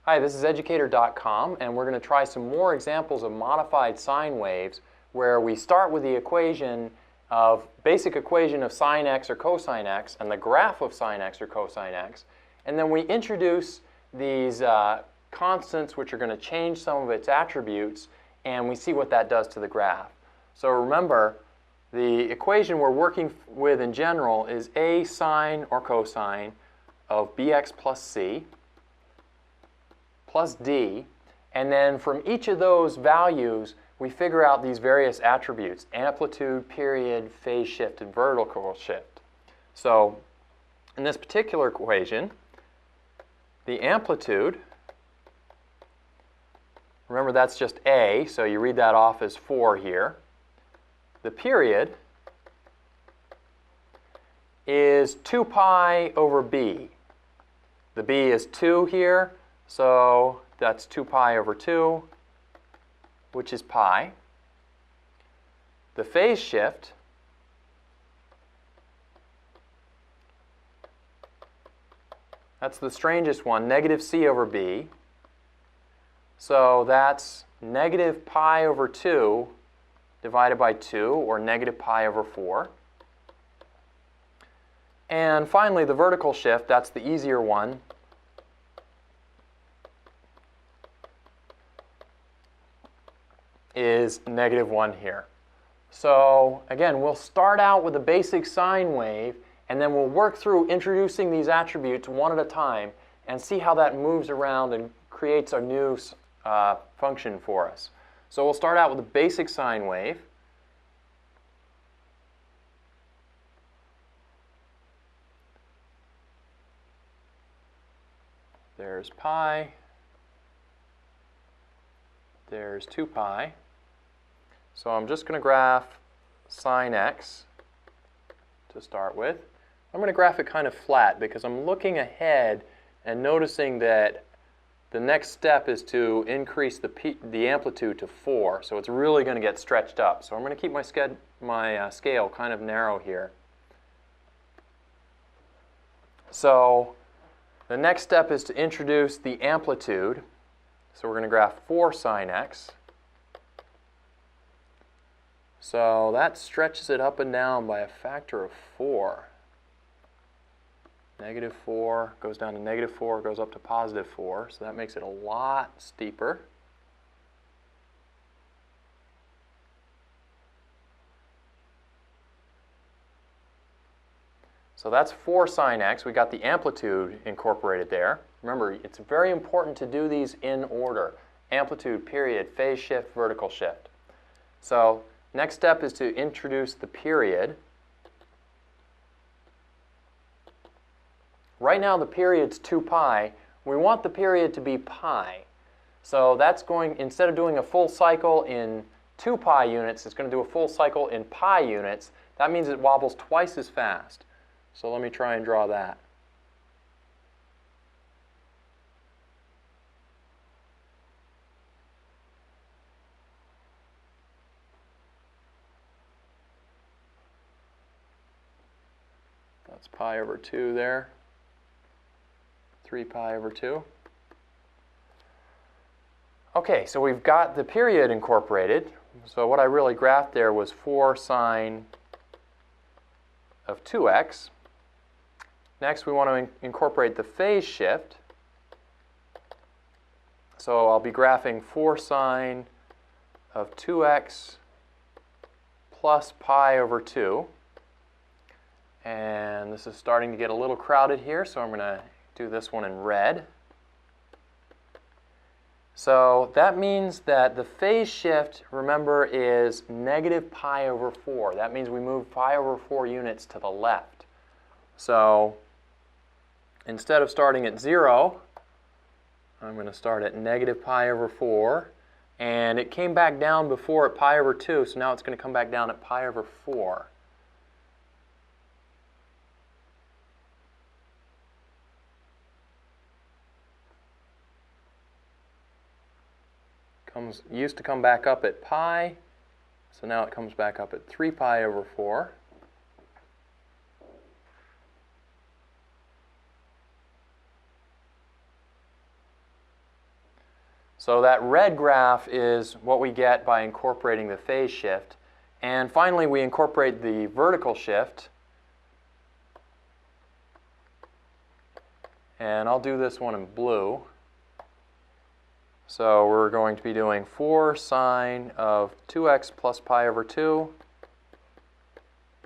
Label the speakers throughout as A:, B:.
A: Hi, this is educator.com, and we're going to try some more examples of modified sine waves where we start with the basic equation of sine x or cosine x and the graph of sine x or cosine x, and then we introduce these constants which are going to change some of its attributes, and we see what that does to the graph. So remember, the equation we're working with in general is a sine or cosine of bx plus c plus d, and then from each of those values we figure out these various attributes: amplitude, period, phase shift, and vertical shift. So in this particular equation, the amplitude, remember that's just a, so you read that off as 4 here. The period is 2 pi over b. The b is 2 here, so that's 2 pi over 2, which is pi. The phase shift that's the strangest one, negative c over b. So that's negative pi over 2 divided by 2, or negative pi over 4. And finally, the vertical shift, that's the easier one. Is negative 1 here. So again, we'll start out with a basic sine wave, and then we'll work through introducing these attributes one at a time and see how that moves around and creates a new function for us. So we'll start out with a basic sine wave. There's pi. There's 2 pi. So I'm just going to graph sine x to start with. I'm going to graph it kind of flat because I'm looking ahead and noticing that the next step is to increase the amplitude to 4. So it's really going to get stretched up. So I'm going to keep my scale kind of narrow here. So the next step is to introduce the amplitude. So we're going to graph 4 sine x. So that stretches it up and down by a factor of 4. Negative 4 goes down to negative 4, goes up to positive 4. So that makes it a lot steeper. So that's 4 sine x. We got the amplitude incorporated there. Remember, it's very important to do these in order: amplitude, period, phase shift, vertical shift. So next step is to introduce the period. Right now the period's 2 pi. We want the period to be pi. So that's going, instead of doing a full cycle in 2 pi units, it's going to do a full cycle in pi units. That means it wobbles twice as fast. So let me try and draw that. That's pi over 2 there. 3 pi over 2. Okay, so we've got the period incorporated. So what I really graphed there was 4 sine of 2x. Next, we want to incorporate the phase shift. So I'll be graphing 4 sine of 2x plus pi over 2. And this is starting to get a little crowded here, so I'm going to do this one in red. So that means that the phase shift, remember, is negative pi over 4. That means we move pi over 4 units to the left. So instead of starting at 0, I'm going to start at negative pi over 4. And it came back down before at pi over 2, so now it's going to come back down at pi over 4. Used to come back up at pi, so now it comes back up at 3 pi over 4. So that red graph is what we get by incorporating the phase shift. And finally, we incorporate the vertical shift. And I'll do this one in blue. So we're going to be doing 4 sine of 2x plus pi over 2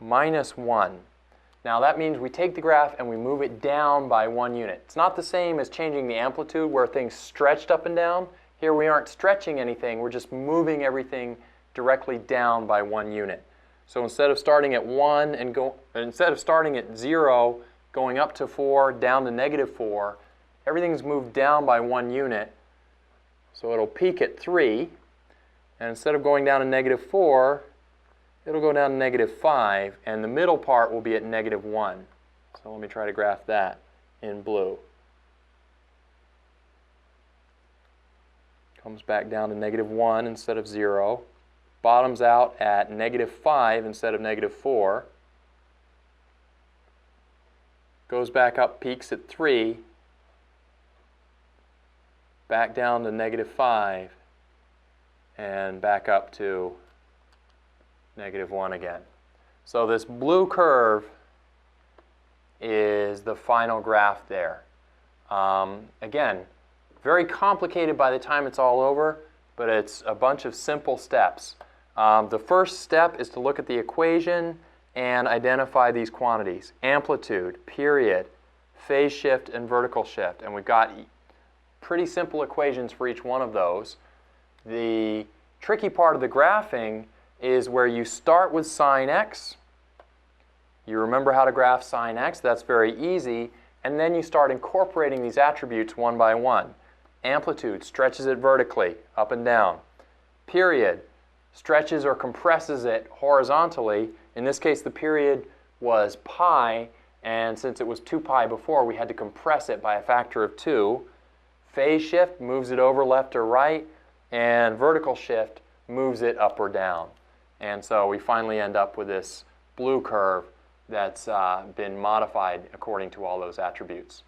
A: minus 1. Now that means we take the graph and we move it down by 1 unit. It's not the same as changing the amplitude where things stretched up and down. Here we aren't stretching anything, we're just moving everything directly down by 1 unit. So instead of starting at 1 and instead of starting at 0, going up to 4, down to -4, everything's moved down by 1 unit. So it'll peak at 3, and instead of going down to -4, it'll go down to -5, and the middle part will be at -1. So let me try to graph that in blue. Comes back down to -1 instead of 0. Bottoms out at -5 instead of -4. Goes back up, peaks at 3. Back down to -5. And back up to -1 again. So this blue curve is the final graph there. Again, very complicated by the time it's all over, but it's a bunch of simple steps. The first step is to look at the equation and identify these quantities: amplitude, period, phase shift, and vertical shift. And we've got pretty simple equations for each one of those. The tricky part of the graphing is where you start with sine x. You remember how to graph sine x, that's very easy, and then you start incorporating these attributes one by one. Amplitude stretches it vertically, up and down. Period stretches or compresses it horizontally. In this case, the period was pi, and since it was 2 pi before, we had to compress it by a factor of 2. Phase shift moves it over left or right, and vertical shift moves it up or down. And so we finally end up with this blue curve that's been modified according to all those attributes.